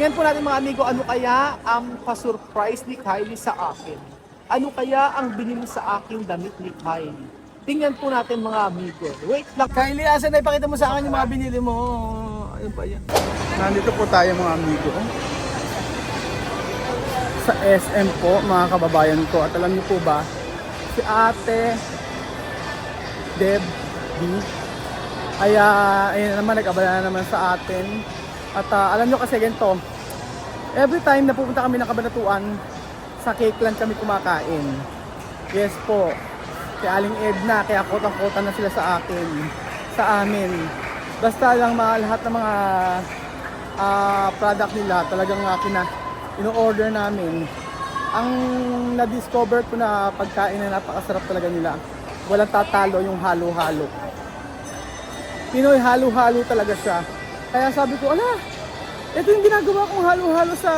Tingnan po natin mga amigo, ano kaya ang pa-surprise ni Kylie sa akin? Ano kaya ang binili sa aking damit ni Kylie? Tingnan po natin mga amigo. Wait lang. Kylie, asan na ipakita mo sa akin yung mga binili mo? Ayun pa yan. Nandito po tayo mga amigo. Sa SM po, mga kababayan ko. At alam niyo po ba, si Ate Deb B ay ayun naman, nag-abala na naman sa atin. At alam nyo kasi ganito, every time na pupunta kami ng Kabanatuan, sa Cakeland kami kumakain. Yes po, kay Aling Edna, kaya kotang-kota na sila sa akin, sa amin. Basta lang lahat ng mga product nila, talagang ino-order namin. Ang na-discover ko na pagkain na napakasarap talaga nila. Walang tatalo yung halo-halo. Pinoy halo-halo talaga siya. Kaya sabi ko, ito yung ginagawa kong halo-halo sa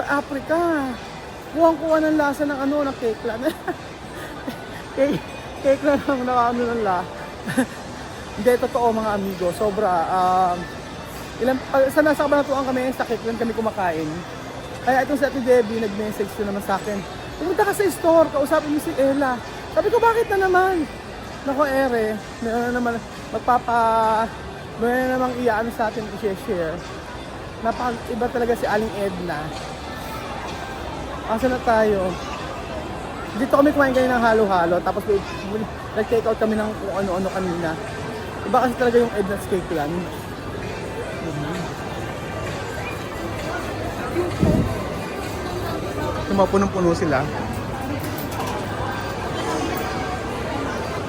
Africa. Kuwang-kuwa ng lasa ng Cakeland. Cakeland ang ng la. Hindi, totoo mga amigo. Sobra. Sa nasa Kabanatuan kami, sa Cakeland kami kumakain. Kaya itong si Ate Debbie, nag-message ko naman sa akin. Pumunta ka sa store, kausapin mo si Ella. Sabi ko, bakit na naman? Nako ere, meron na naman meron na namang iyaano sa atin i-share. Napaka-iba talaga si Aling Edna. Asa na tayo? Dito kami kumain kayo ng halo-halo, tapos nag-take out kami ng kung ano-ano kanina. Iba kasi talaga yung Edna's Cakeland. Puno sila.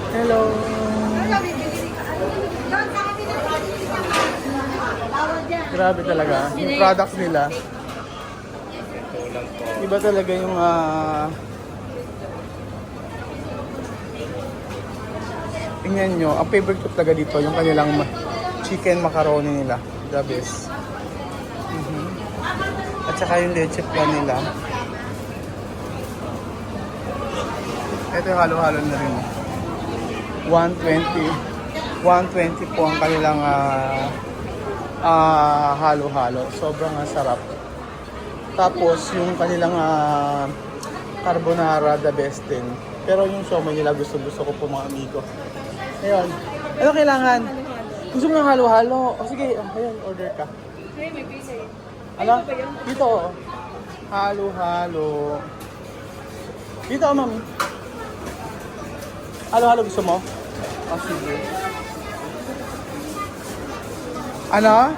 Hello. Grabe talaga. Yung products nila. Iba talaga yung tingnan nyo, ang favorite ko talaga dito yung kanilang chicken macaroni nila. The best. At saka yung leche plan nila. Ito yung halo-halo na rin. 120 po ang kanilang halo-halo. Sobrang sarap. Tapos yung kanilang carbonara, the best din. Pero yung siomai nila gusto ko po mga amigo. Ayun. Ano kailangan? Gusto mo ng halo-halo? O sige, ayun, order ka. May pizza yun. Ano? Dito. Halo-halo. Dito, mami. Halo-halo gusto mo? O sige. Ano?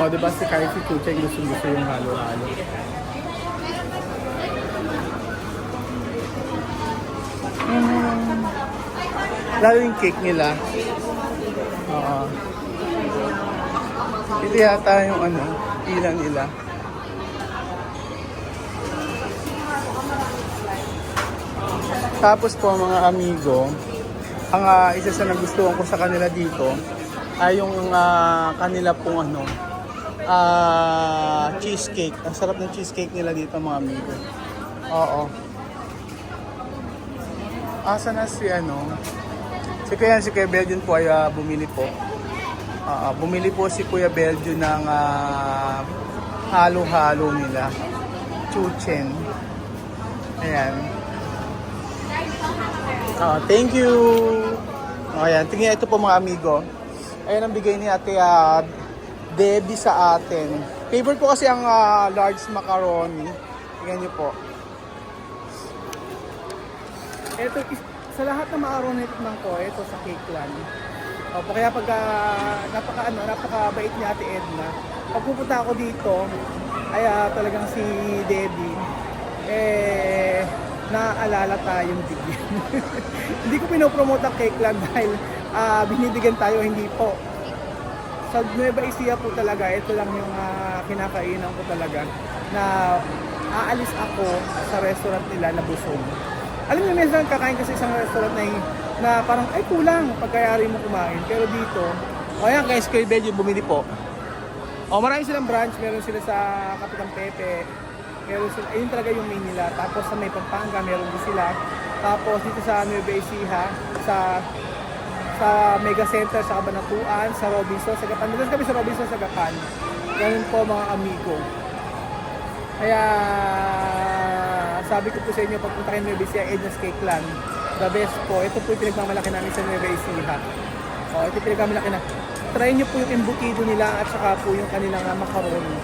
O, diba si Kai si Chuchay gusto yung halo-halo. Lalo yung cake nila. Oo. Ito yata yung ilan nila. Tapos po mga amigo, ang isa sa nagustuhan ko sa kanila dito ay yung kanila pong cheesecake. Ang sarap ng cheesecake nila dito mga amigo. Oo. Asa na si si Kuya Belgian po ay bumili po. Bumili po si Kuya Belgian ng halo-halo nila. Chuchen. Ayan. Thank you. Ayan, tingnan ito po mga amigo. Ayan ang bigay ni Ate Debbie sa atin. Favorite ko kasi ang large macaroni. Tingnan niyo po. Ito, sa lahat ng macaroni tikman ko, ito sa Cakeland. Kaya pag napakabait ni Ate Edna. Pag pupunta ako dito, ay talagang si Debbie, naaalala tayong bigyan. Hindi ko pinopromote ang Cakeland dahil binibigyan tayo, hindi po. Sa Nueva Ecija po talaga, ito lang yung kinakainan ko talaga na aalis ako sa restaurant nila na busog. Alam niyo, minsan kakain kasi isang restaurant na parang ay kulang pagkayari mo kumain. Pero dito, ayan guys, Kuya Belgian bumili po. Marami silang branch, meron sila sa Kapitang Pepe. Meron sila, ayun talaga yung main nila. Tapos sa may Pampanga, meron din sila. Tapos dito sa Nueva Ecija, sa Mega Center sa Cabanatuan, sa Robinson, sa Gapan. Doon kami sa Robinson, sa Gapan. Ganun po mga amigo. Kaya sabi ko po sa inyo, pagpunta kayo Nueva Ecija, Edna's Cake Land. The best po. Ito po yung pinagmamalaki namin sa Nueva Ecija. O, ito yung pinagmamalaki na. Try nyo po yung embutido nila at saka po yung kanilang macaroni.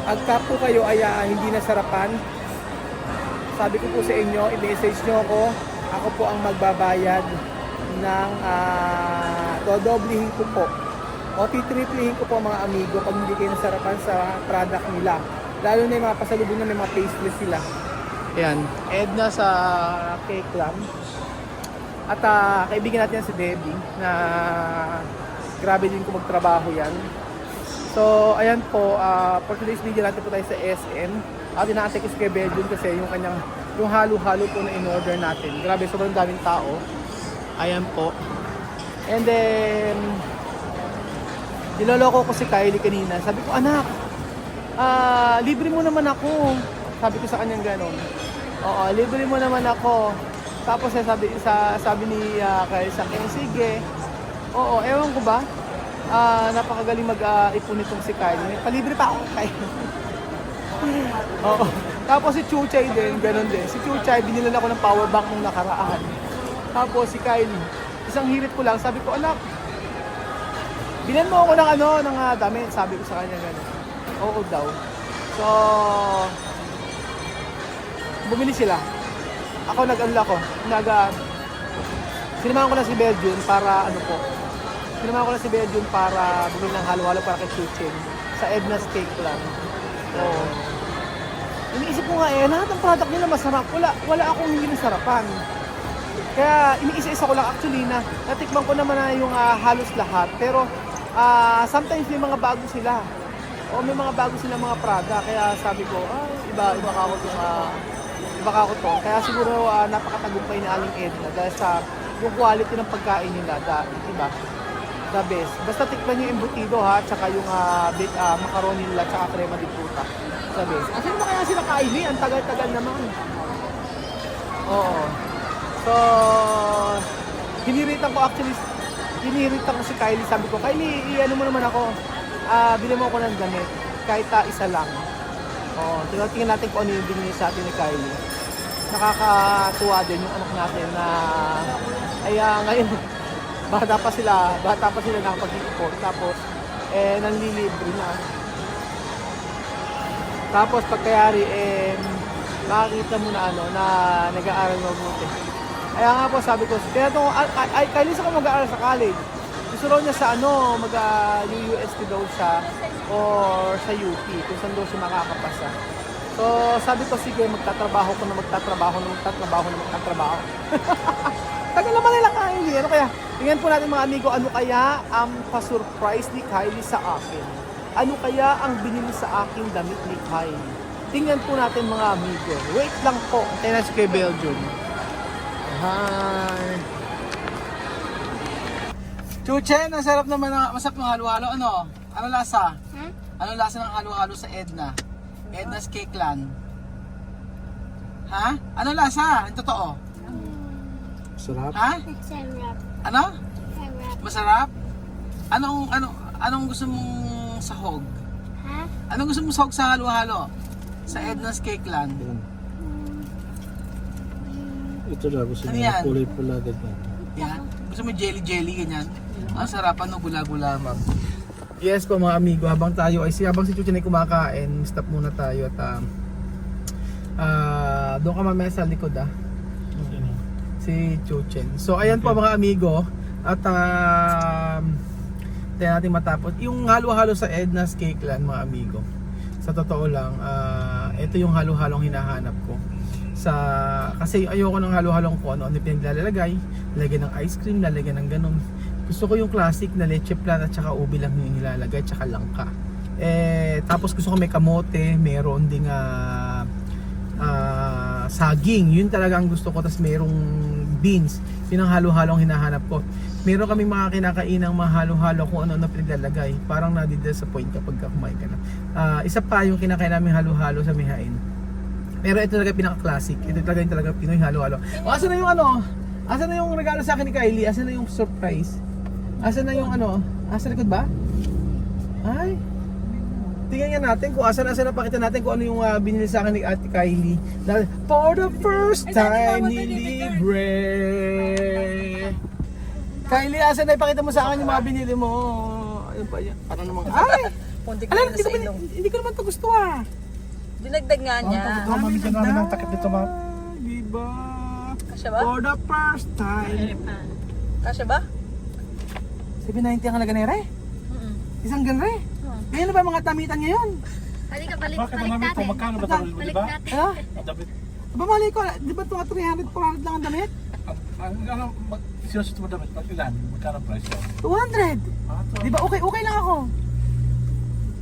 Agka po kayo ay hindi nasarapan, sabi ko po sa inyo, i-message nyo ako. Ako po ang magbabayad ng dodoblihin ko po o titriplihin ko po mga amigo pag hindi kayo nasarapan sa product nila. Lalo na yung mga pasalubong na may mga tasteless sila. Ayan, Edna sa Cake Land. At kaibigan natin yan si Debbie na grabe din ko magtrabaho yan. So, ayan po, for today's video natin po tayo sa SM. At inaantay ko si Kuya Belgium kasi yung halo-halo po na in-order natin. Grabe, sobrang daming tao. Ayan po. And then, niloloko ko si Kylie kanina. Sabi ko, anak, libre mo naman ako. Sabi ko sa kanyang ganon. Oo, libre mo naman ako. Tapos sabi ni Kylie sa akin, sige. Oo, ewan ko ba? Napakagaling mag-ipon itong si Kylie. Palibre pa ako kay. Oo. Tapos si Chuchay din, ganun din. Si Chuchay, binilan ako ng power bank nung nakaraan. Tapos si Kylie, isang hirit ko lang, sabi ko, anak, bilan mo ako ng damit, sabi ko sa kanya ganun. Oo daw. So, bumili sila. Ako sinamahan ko na si Belgium para Sinamahan ko na si Belgium para bumili ng halo-halo para kay Chuchay sa Edna's Cake Land. So, iniisip ko nga lahat ng product nila masarap. Wala akong hindi nasarapan. Kaya iniisa-isa ko lang actually na natikman ko naman na yung halos lahat. Pero sometimes may mga bago sila. O may mga bago sila mga product. Kaya sabi ko, iba ka ko to. Kaya siguro napakatagumpay ni Aling Edna dahil sa yung quality ng pagkain nila. Diba? The best. Basta tikman nyo yung embutido ha, tsaka yung macaroni nila, tsaka crema di fruta. The best. Asan ba kaya sila Kylie? Ang tagal-tagal naman. Oo. So, hiniritan ko si Kylie. Sabi ko, Kylie, ano mo naman ako? Bili mo ako ng damit. Kahit isa lang. Oo. Tingnan natin kung ano yung binili sa atin ni Kylie. Nakakatuwa din yung anak natin na ngayon bata pa sila nakapag-ipon, tapos nanlilibre na. Tapos pagkayari makikita mo na na nag-aaral mabuti. Kaya nga po sabi ko, kaya ito, Kylie sa ko mag-aaral sa college. Gusto raw niya sa UUST daw siya or sa UP kung saan daw siya makakapasa. So sabi ko, sige, magtatrabaho. Tagal naman nila Kylie. Ano kaya? Tingnan po natin mga amigo, ano kaya ang pa-surprise ni Kylie sa akin? Ano kaya ang binili sa aking damit ni Kylie? Tingnan po natin mga amigo. Wait lang po. Tingnan si kay Belgium. Hi! Chuchen, ang sarap naman masarap ng halo-halo. Ano lasa? Ano lasa ng halo-halo sa Edna? Edna's Cake Land. Ha? Ano lasa? Ang totoo? Sarap. Ha? Sarap. Ano? Sarap. Masarap? Anong gusto mong sahog? Ha? Anong gusto mong sahog sa halo-halo? Sa Edna's Cake Land. Yan. Ito na, gusto Ano mo yan? kulay pula ganyan. Yan. Gusto mo jelly ganyan? Ang sarap, gula-gula, ma'am. Yes po mga amigo, habang si Chuchen ay kumakain, stop muna tayo at doon ka mamaya sa likod si Chuchen. So ayan po mga amigo, at tayo natin matapos yung halo-halo sa Edna's Cake Land mga amigo. Sa totoo lang, ito yung halo-halong hinahanap ko. Kasi ayoko ng halo-halong kung ano pinaglalagay, lalagyan ng ice cream, lalagyan ng ganun. Gusto ko yung classic na leche plan at saka ubi lang yung nilalagay, tsaka langka. Tapos gusto ko may kamote, meron ding saging. Yun talaga ang gusto ko. Tapos merong beans. Yun ang halo-halong hinahanap ko. Meron kaming mga kinakainang mga halo-halo kung ano na pinaglalagay. Parang nadi-disappoint kapag kumain ka na. Isa pa yung kinakain namin halo-halo sa Mihain. Pero ito talaga pinaka-classic. Ito talaga yung talaga Pinoy halo-halo. O, asan na yung ano? Asan na yung regalo sa akin ni Kylie? Asan na yung surprise? Asan na yung ano? Asa likod ba? Ay. Tingnan nga natin kung asan na pakita natin kung ano yung binili sa akin ni Ate Kylie. Dahil, for the first time, nilibre. Kylie, asan na ipakita mo sa akin yung mga binili mo? Ayun pa yan. Parang namang, ay! Puntik Alam, na sa ilong. hindi ko naman ito gusto ah. Dinagdag nga niya. Mamigyan namin ng takip dito, ma'am. Diba? Kasya ba? For the first time. Kasya ba? 790 ang halaga na re. Isang ganre. Ngayon na ba mga tamitan ngayon? Halika, balik, Bakit balik ang damit ko? natin. Magkano ba ito? Di Balik ba? natin. Ano? Ang damit. Aba mali ko, di ba ito 300, 400 lang ang damit? Ang sinusot mo damit, pag ilan? Magkano price yan? 200! Ah, ito. Di ba okay lang ako?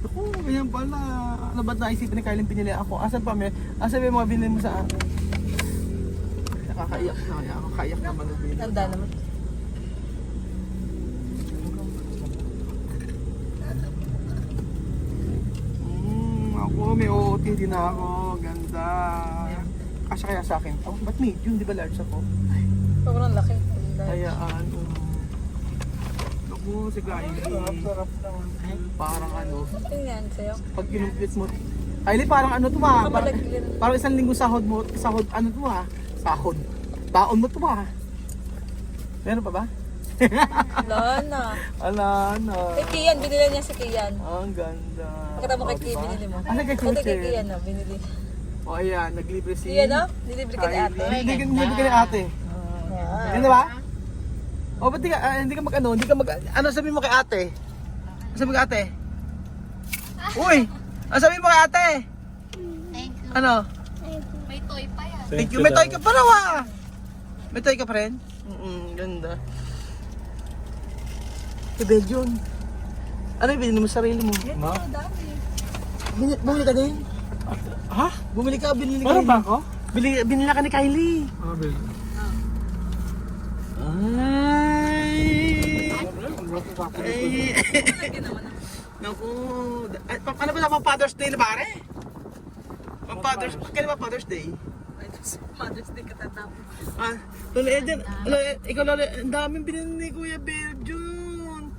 Ako, ganyan pala. Ano ba't naisipin ni Kylie pinili ako? Asan pa may mga binili mo sa akin? Nakakaiyak na kaya ako. Kaiyak naman ang binili. Tanda naman. Ako, may OOT din ako. Ganda. Kasya kaya sa akin to? Ba't medium? Di ba large ako? Sobrang laki. Hayaan. Ako, si Kylie. Parang ano. Tingnan sa'yo. Pag kinumpit mo. Kylie, parang ano to ah. Parang isang linggo sahod mo. Sahod, ano to ah. Sahod. Taon mo to ah. Meron pa ba? Wala na. Ala na. Kay Kian, binili niya si Kian. Ang ganda. Pakita mo kay Oh, Kian, diba? binili mo. Ano kay Ito kay Kuya? Kian na, binili. O ayan, naglibre si Kian, no? Nilibre ka ni ate. Hindi ka ni ate. Ano ba? O ba't hindi ka mag-ano? Hindi ka mag... Ano sabihin mo kay ate? Ano sabihin mo kay ate? Uy! Ano sabihin mo kay ate? Thank you. Ano? May toy pa yan. Thank you. May toy ka pa raw ah! May toy ka pa rin? Ganda. Ibedyon. Ano yung binili mo sa sarili mo? Ma? Bumili ka din? Ha? Bumili ka? Binili ka Meron din? ba ako? Binili ka ni Kylie. Ah, Bill. Ay! Ay! Naku! Ano ba na Father's Day na pare? Kailan ba Father's Day? Mother's Day katatapos. Ah, Lola Eden, ikaw Lola, ang daming binili ni Kuya Belgium.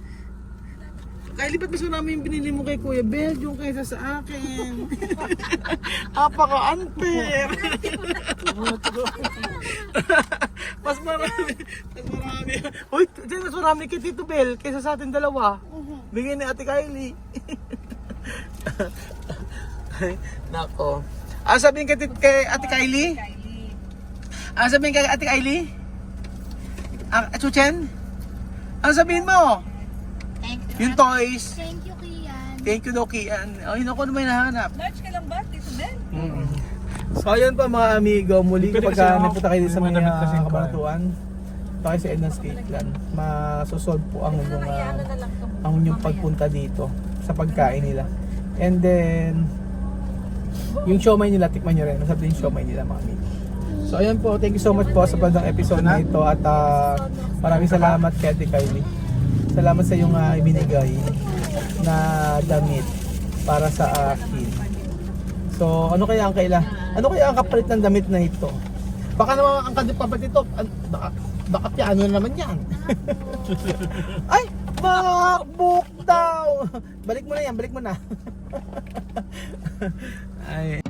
Kylie, ba't mas marami yung binili mo kay Kuya Belgium kaysa sa akin? Apaka-unfair! mas marami. Uy, mas marami kay Tito Bel kaysa sa atin dalawa. Bigyan ni Ate Kylie. Ay, nako. Ano sabihin kay Ate Kylie? Ano sabihin kay Ate Kylie? Chuchen? Ano sabihin mo? Thank you. Yung toys. Thank you, Kian. Thank you, Nokian. Ay, naku, ano may nahanap? Large ka lang ba, Tito Ben? So, ayun pa mga amigo. Muli Pwede kapag kasi ako, napunta kayo sa may mga damit kasi ako, kabanatuan, punta kayo sa Edna's Cake Land. Masosolve po ang inyong, Ano na lang ito. ang inyong pagpunta dito sa pagkain nila. And then, yung siomay nila, tikman nyo rin. Masarap din yung siomay nila mga amigo. So ayan po, thank you so much po sa pagdang episode na ito at maraming salamat kay Ate Kylie. Salamat sa iyong ibinigay na damit para sa akin. So ano kaya ang kapalit ng damit na ito? Baka naman ang kapalit ito, baka piano naman yan. Ay, MacBook daw! Balik mo na yan, balik mo na. Ay.